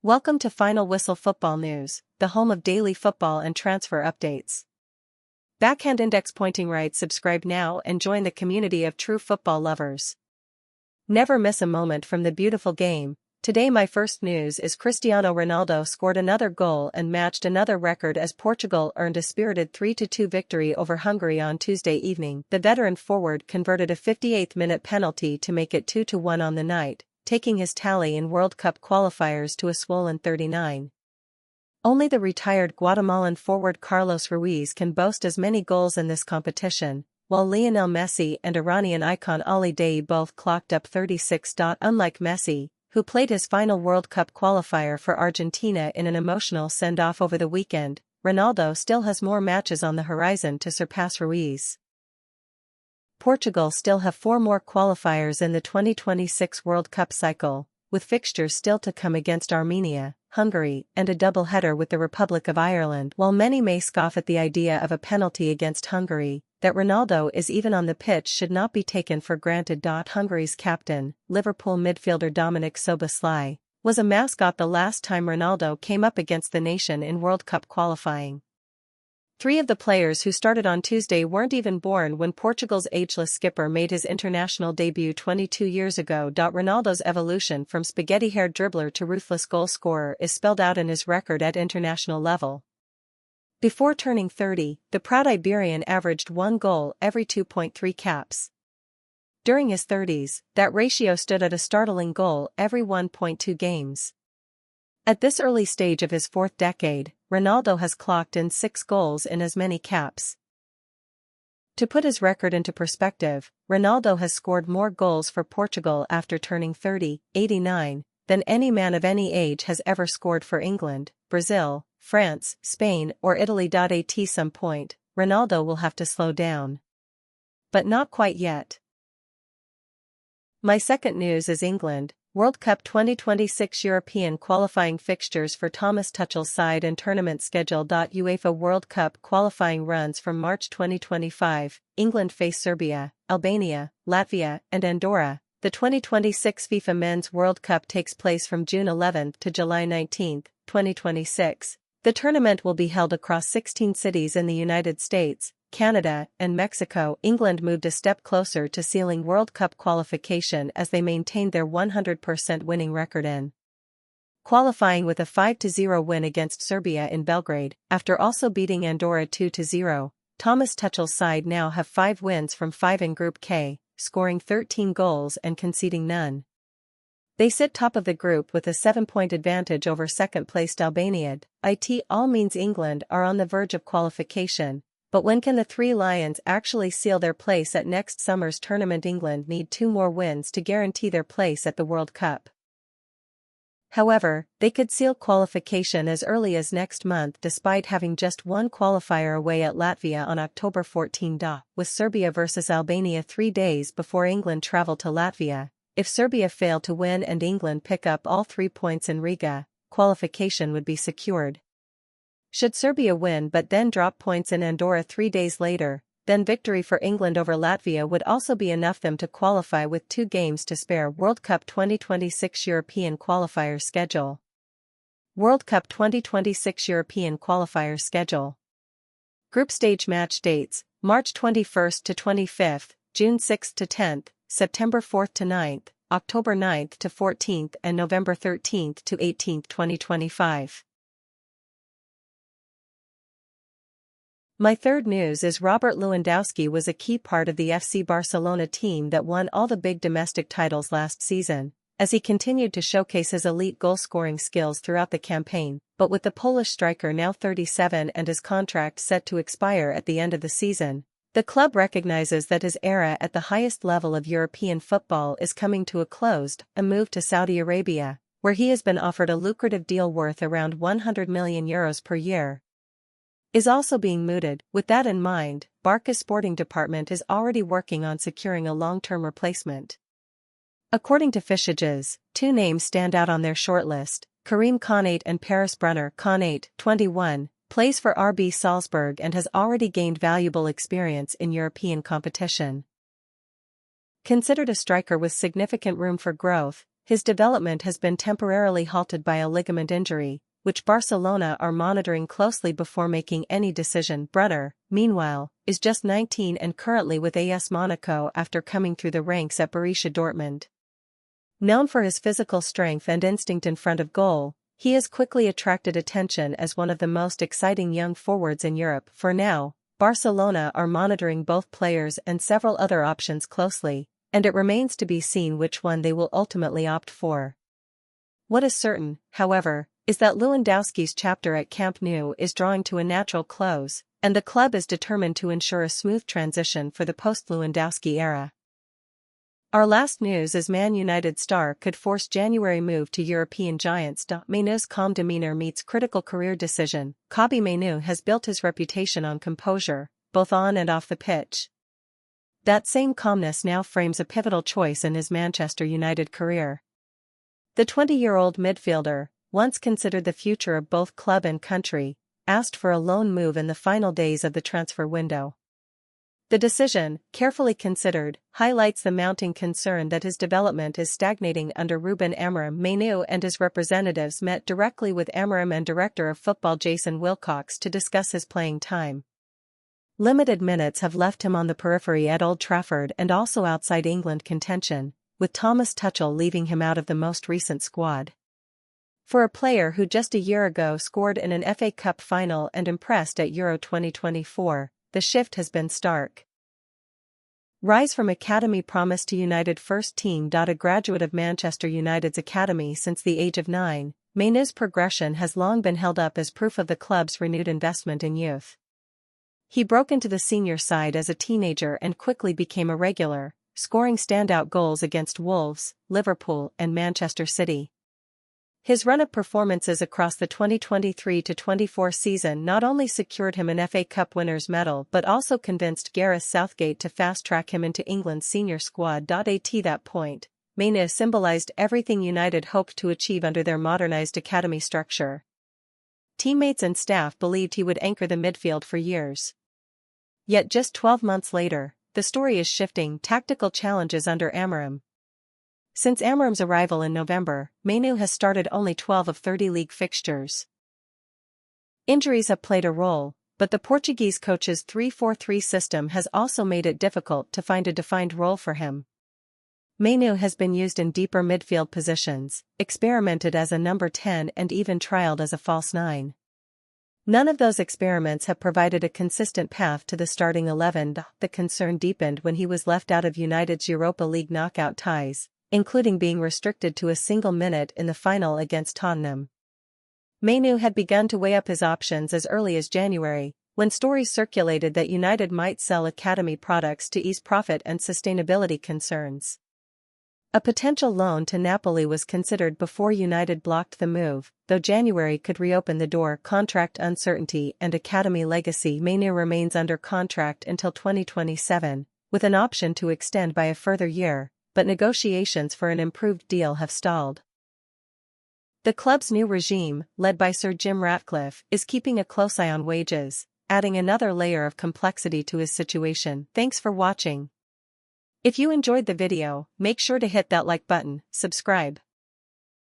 Welcome to Final Whistle Football News, the home of daily football and transfer updates. Backhand index pointing right. Subscribe now and join the community of true football lovers. Never miss a moment from the beautiful game. Today my first news is Cristiano Ronaldo scored another goal and matched another record as Portugal earned a spirited 3-2 victory over Hungary on Tuesday evening. The veteran forward converted a 58th-minute penalty to make it 2-1 on the night, taking his tally in World Cup qualifiers to a swollen 39. Only the retired Guatemalan forward Carlos Ruiz can boast as many goals in this competition, while Lionel Messi and Iranian icon Ali Daei both clocked up 36. Unlike Messi, who played his final World Cup qualifier for Argentina in an emotional send-off over the weekend, Ronaldo still has more matches on the horizon to surpass Ruiz. Portugal still have 4 more qualifiers in the 2026 World Cup cycle, with fixtures still to come against Armenia, Hungary, and a double-header with the Republic of Ireland. While many may scoff at the idea of a penalty against Hungary, that Ronaldo is even on the pitch should not be taken for granted. Hungary's captain, Liverpool midfielder Dominik Szoboszlai, was a mascot the last time Ronaldo came up against the nation in World Cup qualifying. 3 of the players who started on Tuesday weren't even born when Portugal's ageless skipper made his international debut 22 years ago. Ronaldo's evolution from spaghetti-haired dribbler to ruthless goal-scorer is spelled out in his record at international level. Before turning 30, the proud Iberian averaged 1 goal every 2.3 caps. During his 30s, that ratio stood at a startling goal every 1.2 games. At this early stage of his 4th decade, Ronaldo has clocked in 6 goals in as many caps. To put his record into perspective, Ronaldo has scored more goals for Portugal after turning 30, 89, than any man of any age has ever scored for England, Brazil, France, Spain, or Italy. At some point, Ronaldo will have to slow down. But not quite yet. My second news is England. World Cup 2026 European qualifying fixtures for Thomas Tuchel's side and tournament schedule. UEFA World Cup qualifying runs from March 2025. England face Serbia, Albania, Latvia, and Andorra. The 2026 FIFA Men's World Cup takes place from June 11 to July 19, 2026. The tournament will be held across 16 cities in the United States, Canada, and Mexico. England moved a step closer to sealing World Cup qualification as they maintained their 100% winning record in qualifying with a 5-0 win against Serbia in Belgrade, after also beating Andorra 2-0. Thomas Tuchel's side now have 5 wins from 5 in Group K, scoring 13 goals and conceding none. They sit top of the group with a 7-point advantage over second-placed Albania. It all means England are on the verge of qualification. But when can the 3 Lions actually seal their place at next summer's tournament? England need 2 more wins to guarantee their place at the World Cup. However, they could seal qualification as early as next month despite having just 1 qualifier away at Latvia on October 14. With Serbia versus Albania 3 days before England travel to Latvia. If Serbia fail to win and England pick up all 3 points in Riga, qualification would be secured. Should Serbia win but then drop points in Andorra 3 days later, then victory for England over Latvia would also be enough them to qualify with 2 games to spare. World Cup 2026 European qualifier schedule. World Cup 2026 European qualifier schedule. Group stage match dates: March 21 to 25, June 6 to 10th, September 4 to 9th, October 9 to 14th, and November 13 to 18, 2025. My third news is Robert Lewandowski was a key part of the FC Barcelona team that won all the big domestic titles last season, as he continued to showcase his elite goal-scoring skills throughout the campaign. But with the Polish striker now 37 and his contract set to expire at the end of the season, the club recognizes that his era at the highest level of European football is coming to a close. A move to Saudi Arabia, where he has been offered a lucrative deal worth around €100 million per year, is also being mooted. With that in mind, Barca's sporting department is already working on securing a long-term replacement. According to fixtures, 2 names stand out on their shortlist: Karim Konate and Paris Brunner. Konate, 21, plays for RB Salzburg and has already gained valuable experience in European competition. Considered a striker with significant room for growth, his development has been temporarily halted by a ligament injury, which Barcelona are monitoring closely before making any decision. Brunner, meanwhile, is just 19 and currently with AS Monaco after coming through the ranks at Borussia Dortmund. Known for his physical strength and instinct in front of goal, he has quickly attracted attention as one of the most exciting young forwards in Europe. For now, Barcelona are monitoring both players and several other options closely, and it remains to be seen which one they will ultimately opt for. What is certain, however, is that Lewandowski's chapter at Camp Nou is drawing to a natural close, and the club is determined to ensure a smooth transition for the post-Lewandowski era. Our last news is Man United star could force January move to European giants. Mainoo's calm demeanor meets critical career decision. Kobbie Mainoo has built his reputation on composure, both on and off the pitch. That same calmness now frames a pivotal choice in his Manchester United career. The 20-year-old midfielder, once considered the future of both club and country, asked for a loan move in the final days of the transfer window. The decision, carefully considered, highlights the mounting concern that his development is stagnating under Ruben Amorim. Mainoo and his representatives met directly with Amorim and Director of Football Jason Wilcox to discuss his playing time. Limited minutes have left him on the periphery at Old Trafford and also outside England contention, with Thomas Tuchel leaving him out of the most recent squad. For a player who just a year ago scored in an FA Cup final and impressed at Euro 2024, the shift has been stark. Rise from academy promise to United first team. A graduate of Manchester United's academy since the age of 9, Mainoo's progression has long been held up as proof of the club's renewed investment in youth. He broke into the senior side as a teenager and quickly became a regular, scoring standout goals against Wolves, Liverpool, and Manchester City. His run of performances across the 2023-24 season not only secured him an FA Cup winners' medal but also convinced Gareth Southgate to fast-track him into England's senior squad. At that point, Mainoo symbolised everything United hoped to achieve under their modernised academy structure. Teammates and staff believed he would anchor the midfield for years. Yet just 12 months later, the story is shifting. Tactical challenges under Amorim. Since Amorim's arrival in November, Mainoo has started only 12 of 30 league fixtures. Injuries have played a role, but the Portuguese coach's 3-4-3 system has also made it difficult to find a defined role for him. Mainoo has been used in deeper midfield positions, experimented as a number 10 and even trialed as a false 9. None of those experiments have provided a consistent path to the starting 11. The concern deepened when he was left out of United's Europa League knockout ties, including being restricted to a single minute in the final against Tottenham. Mainoo had begun to weigh up his options as early as January, when stories circulated that United might sell academy products to ease profit and sustainability concerns. A potential loan to Napoli was considered before United blocked the move, though January could reopen the door. Contract uncertainty and academy legacy. Mainoo remains under contract until 2027, with an option to extend by a further year, but negotiations for an improved deal have stalled. The club's new regime, led by Sir Jim Ratcliffe, is keeping a close eye on wages, adding another layer of complexity to his situation. Thanks for watching. If you enjoyed the video, make sure to hit that like button, subscribe,